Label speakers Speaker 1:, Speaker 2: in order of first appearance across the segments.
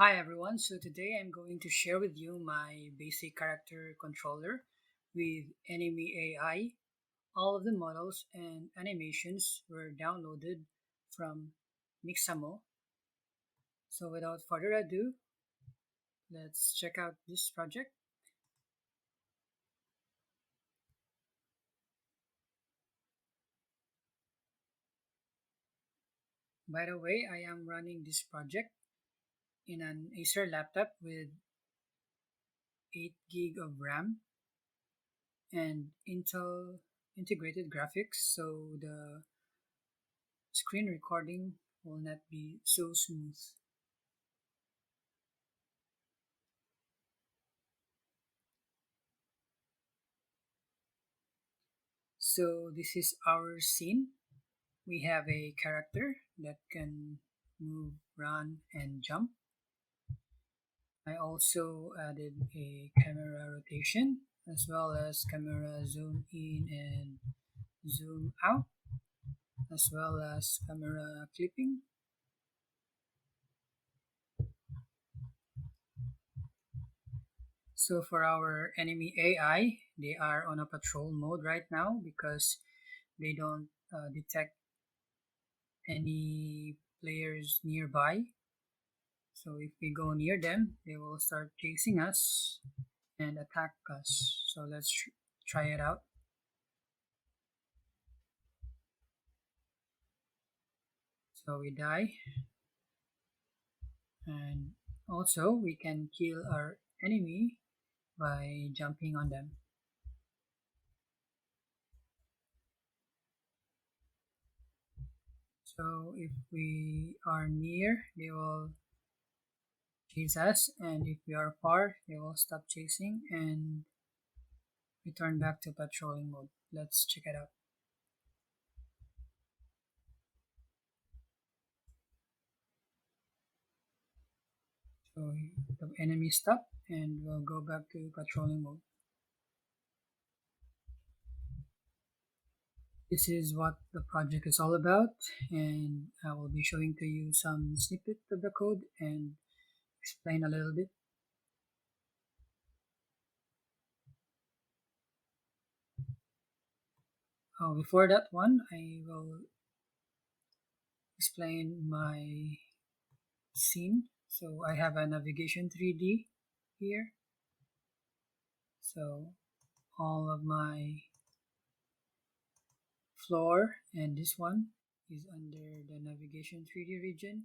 Speaker 1: Hi everyone, so today I'm going to share with you my basic character controller with Enemy AI. All of the models and animations were downloaded from Mixamo. So without further ado, let's check out this project. By the way, I am running this project in an Acer laptop with 8 gig of RAM and Intel integrated graphics, so the screen recording will not be so smooth. So this is our scene. We have a character that can move, run, and jump. I also added a camera rotation as well as camera zoom in and zoom out, as well as camera clipping. So for our enemy AI, they are on a patrol mode right now because they don't detect any players nearby. So if we go near them, they will start chasing us and attack us. So let's try it out. So we die, and also we can kill our enemy by jumping on them. So if we are near, they will chase us, and if we are far, they will stop chasing and return back to patrolling mode. Let's check it out. So the enemy stop and we'll go back to patrolling mode. This is what the project is all about, and I will be showing to you some snippet of the code and explain a little bit. Before that one, I will explain my scene. So I have a navigation 3D here. So all of my floor and this one is under the navigation 3D region.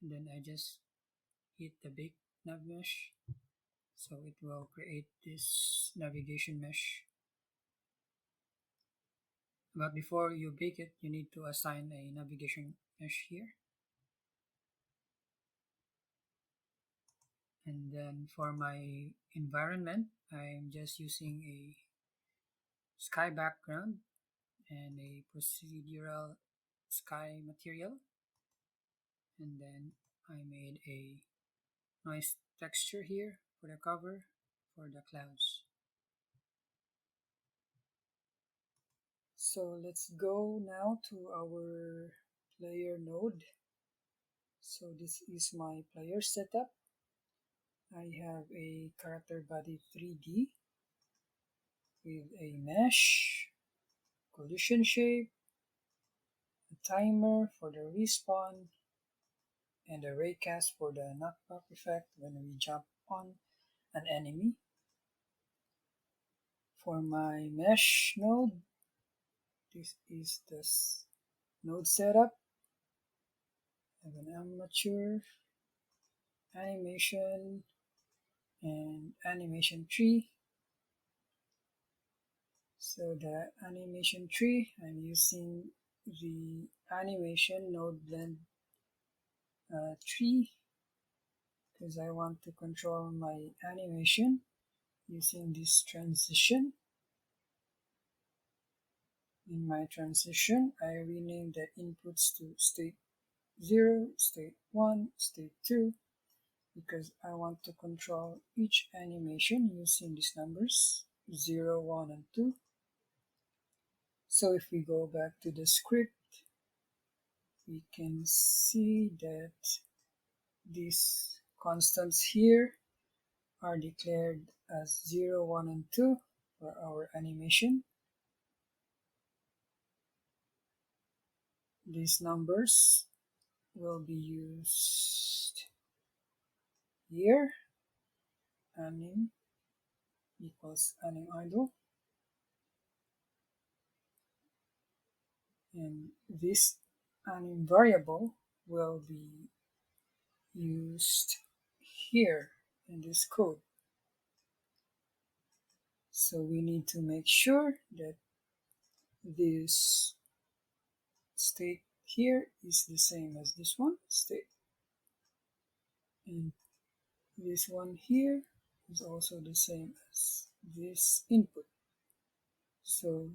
Speaker 1: And then I just hit the big nav mesh. So it will create this navigation mesh. But before you bake it, you need to assign a navigation mesh here. And then for my environment, I'm just using a sky background and a procedural sky material. And then I made a nice texture here for the cover for the clouds. So let's go now to our player node. So this is my player setup. I have a character body 3D with a mesh, collision shape, a timer for the respawn, and a raycast for the knockback effect when we jump on an enemy. For my mesh node, this is the node setup. I have an amateur, animation, and animation tree. So the animation tree, I'm using the animation node blend tree because I want to control my animation using this transition. In my transition, I rename the inputs to state 0, state 1, state 2 because I want to control each animation using these numbers 0, 1, and 2. So if we go back to the script, we can see that this constants here are declared as 0, 1, and 2 for our animation. These numbers will be used here. Anim equals anim idle. And this anim variable will be used here in this code. So we need to make sure that this state here is the same as this one state, and this one here is also the same as this input. So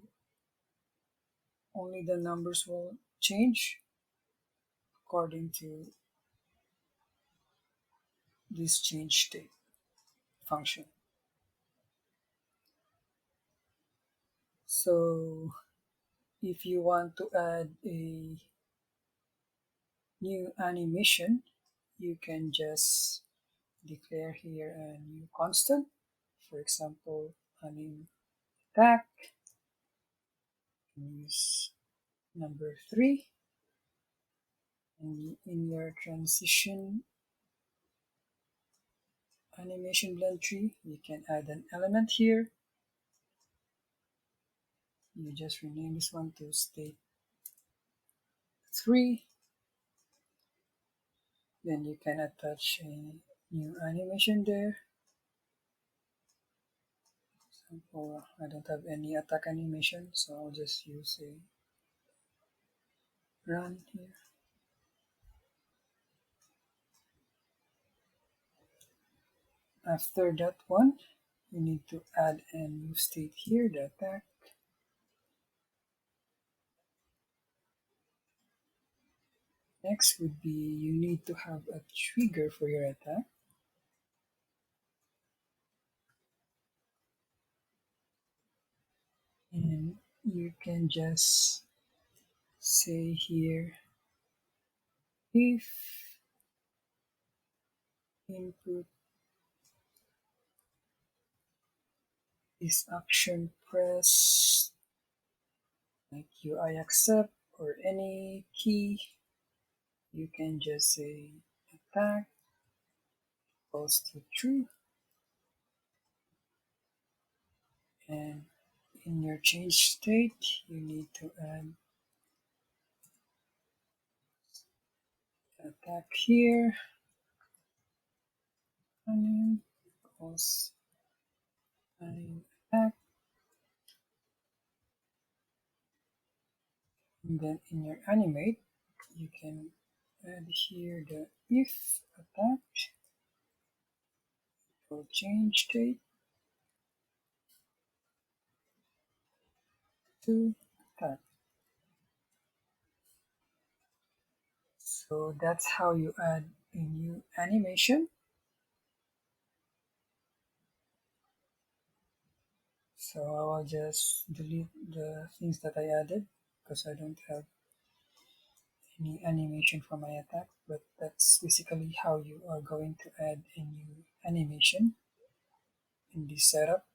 Speaker 1: only the numbers will change according to this change state function. So if you want to add a new animation, you can just declare here a new constant. For example, anim attack, use number 3, and in your transition animation blend tree, you can add an element here. You just rename this one to state 3. Then you can attach a new animation there. For example, I don't have any attack animation, so I'll just use a run here. After that one, you need to add a new state here, the attack. Next would be you need to have a trigger for your attack. And you can just say here, if input is action press, like UI accept or any key, you can just say attack equals to true. And in your change state, you need to add attack here, and equals attack. And then in your animate, you can add here the if attack or change state to attack. So that's how you add a new animation. So I will just delete the things that I added because I don't have any animation for my attack, but that's basically how you are going to add a new animation in this setup.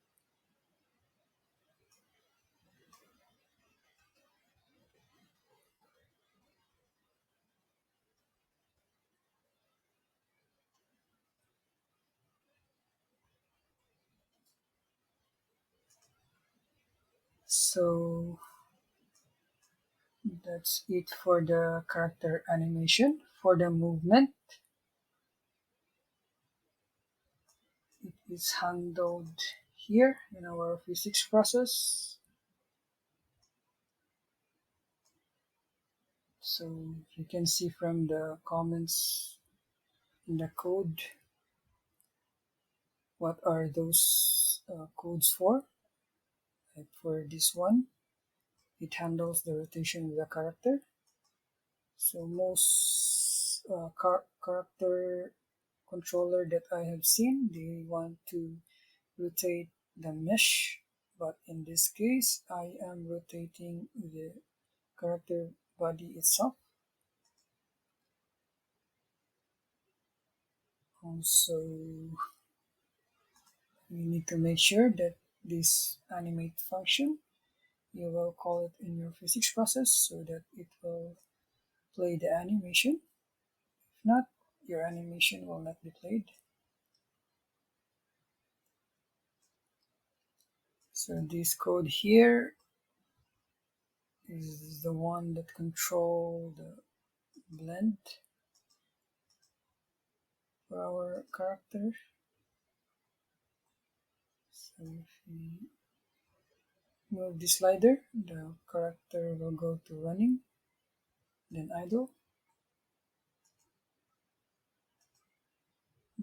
Speaker 1: So that's it for the character animation. For the movement, it is handled here in our physics process. So you can see from the comments in the code what are those codes for. Like for this one, it handles the rotation of the character. So most character controller that I have seen, they want to rotate the mesh, but in this case I am rotating the character body itself. Also, you need to make sure that this animate function, you will call it in your physics process so that it will play the animation. If not, your animation will not be played. So this code here is the one that control the blend for our character. So if we move the slider, the character will go to running, then idle,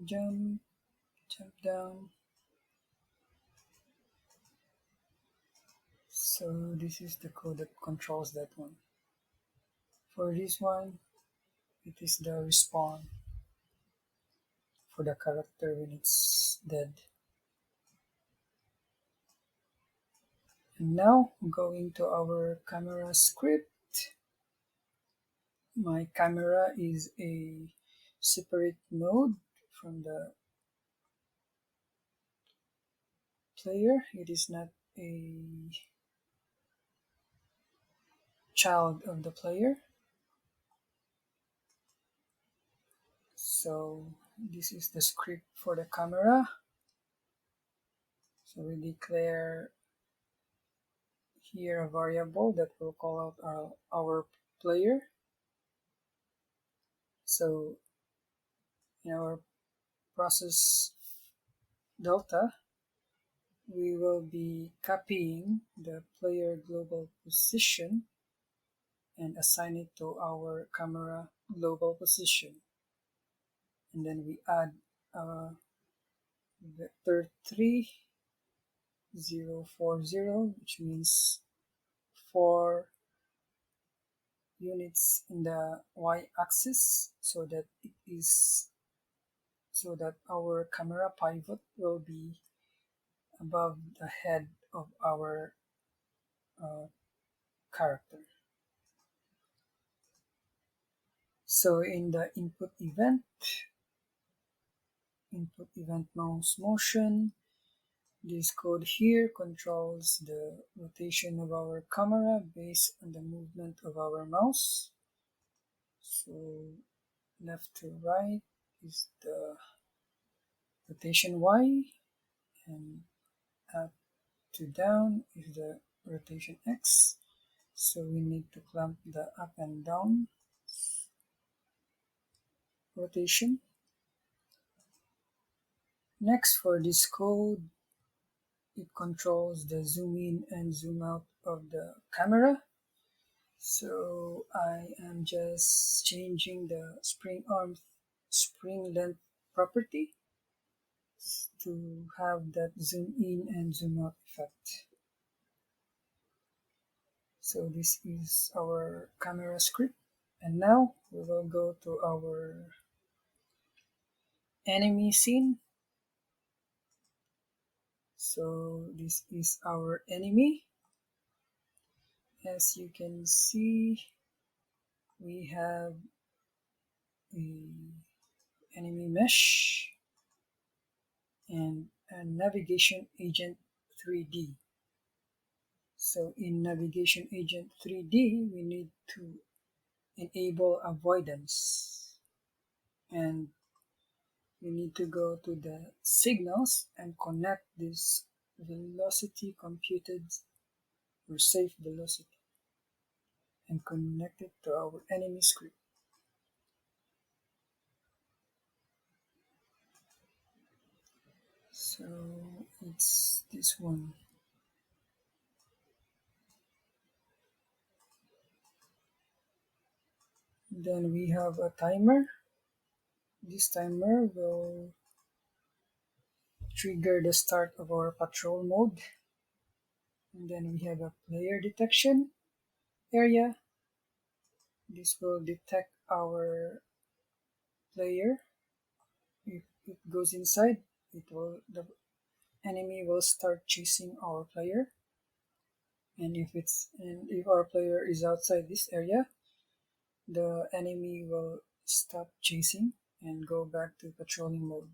Speaker 1: jump, jump down. So this is the code that controls that one. For this one, it is the respawn for the character when it's dead. And now going to our camera script. My camera is a separate node from the player. It is not a child of the player. So this is the script for the camera. So we declare here a variable that will call out our player. So in our process delta, we will be copying the player global position and assign it to our camera global position. And then we add vector 3040, which means 4 units in the y-axis, so that our camera pivot will be above the head of our uh, character. So in the input event mouse motion, this code here controls the rotation of our camera based on the movement of our mouse. So left to right is the rotation Y, and up to down is the rotation X. So we need to clamp the up and down rotation. Next, for this code, it controls the zoom in and zoom out of the camera. So I am just changing the spring length property to have that zoom in and zoom out effect. So this is our camera script. And now we will go to our enemy scene. So this is our enemy. As you can see, we have a enemy mesh and a navigation agent 3D. So in navigation agent 3D, we need to enable avoidance, and we need to go to the signals and connect this velocity computed or safe velocity and connect it to our enemy script. So it's this one. Then we have a timer. This timer will trigger the start of our patrol mode. And then we have a player detection area. This will detect our player. If it goes inside, the enemy will start chasing our player. And if our player is outside this area, the enemy will stop chasing. and go back to patrolling mode.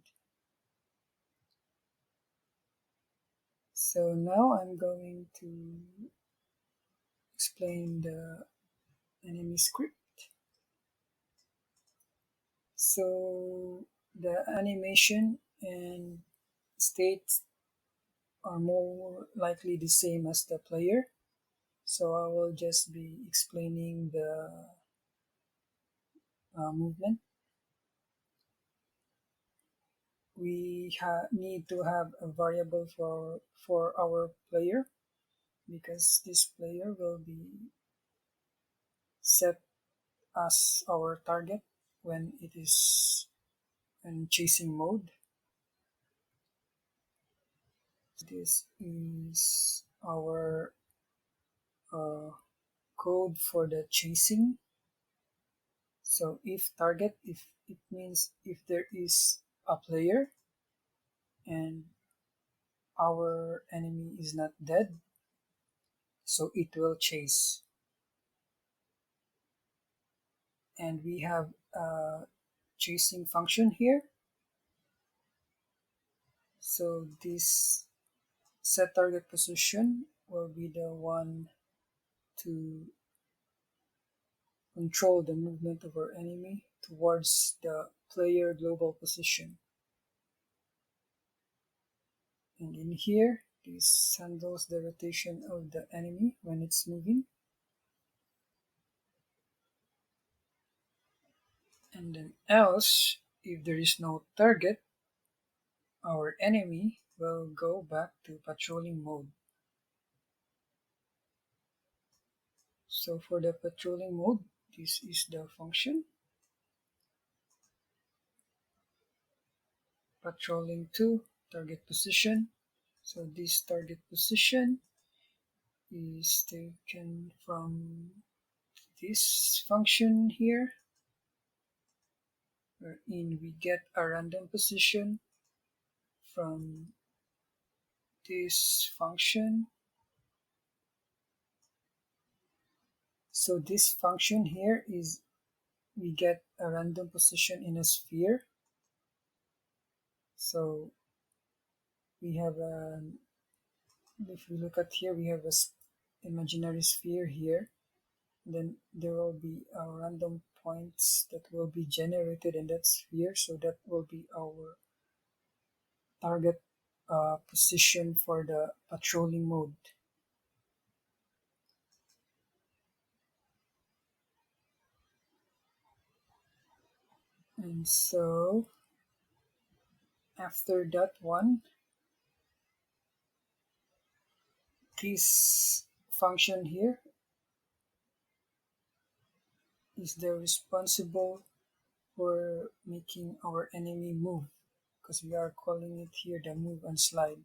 Speaker 1: So now I'm going to explain the enemy script. So the animation and state are more likely the same as the player. So I will just be explaining the movement. We need to have a variable for our player because this player will be set as our target when it is in chasing mode. This is our uh, code for the chasing. So if target, if it means if there is a player and our enemy is not dead, so it will chase. And we have a chasing function here. So this set target position will be the one to control the movement of our enemy towards the player global position. And in here, this handles the rotation of the enemy when it's moving. And then else, if there is no target, our enemy will go back to patrolling mode. So for the patrolling mode, this is the function. Patrolling to target position. So this target position is taken from this function here, wherein we get a random position from this function. So this function here is we get a random position in a sphere. So we have a, if we look at here, we have a imaginary sphere here. Then there will be random points that will be generated in that sphere. So that will be our target position for the patrolling mode. And so after that one, this function here is the responsible for making our enemy move, because we are calling it here the move and slide.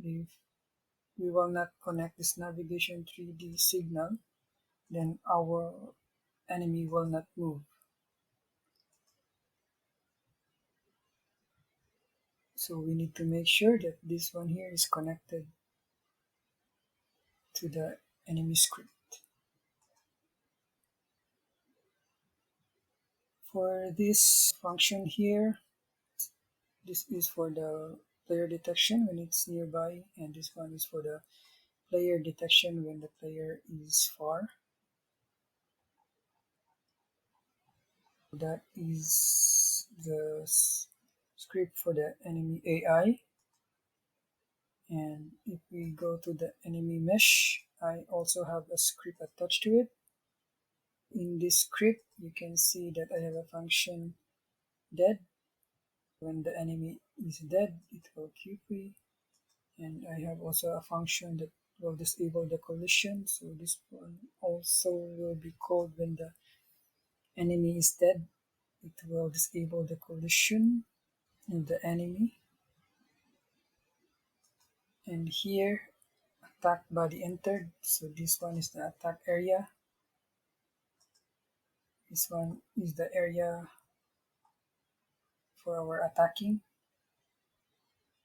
Speaker 1: If we will not connect this navigation 3D signal, then our enemy will not move. So we need to make sure that this one here is connected to the enemy script. For this function here, this is for the player detection when it's nearby, and this one is for the player detection when the player is far. That is the script for the enemy AI. And if we go to the enemy mesh, I also have a script attached to it. In this script, you can see that I have a function dead. When the enemy is dead, it will queue free. And I have also a function that will disable the collision. So this one also will be called when the enemy is dead. It will disable the collision of the enemy. And here, attack body entered. So this one is the attack area. This one is the area for our attacking.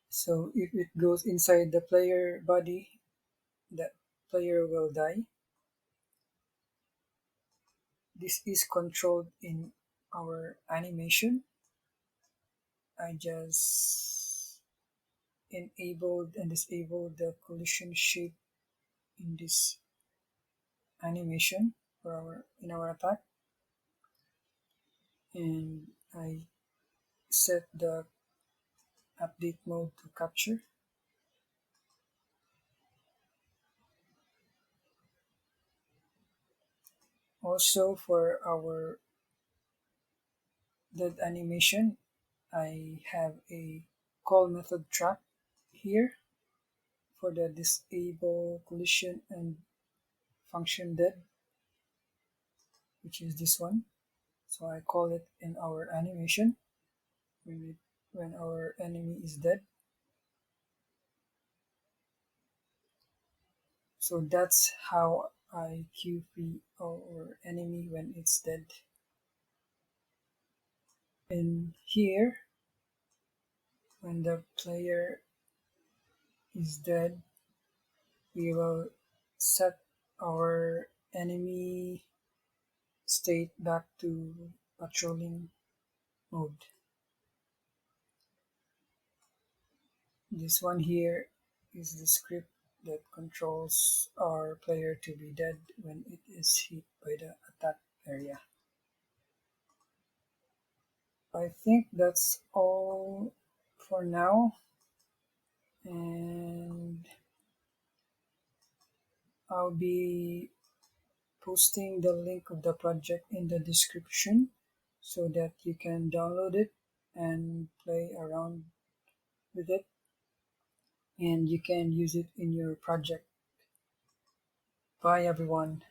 Speaker 1: So if it goes inside the player body, the player will die. This is controlled in our animation, I just enabled and disabled the collision shape in this animation for our in our attack, and I set the update mode to capture. Also for our dead animation, I have a call method track here for the disable collision and function dead, which is this one. So I call it in our animation when our enemy is dead. So that's how I QP our enemy when it's dead. And here, when the player is dead, we will set our enemy state back to patrolling mode. This one here is the script that controls our player to be dead when it is hit by the attack area. I think that's all for now, and I'll be posting the link of the project in the description so that you can download it and play around with it, and you can use it in your project. Bye everyone.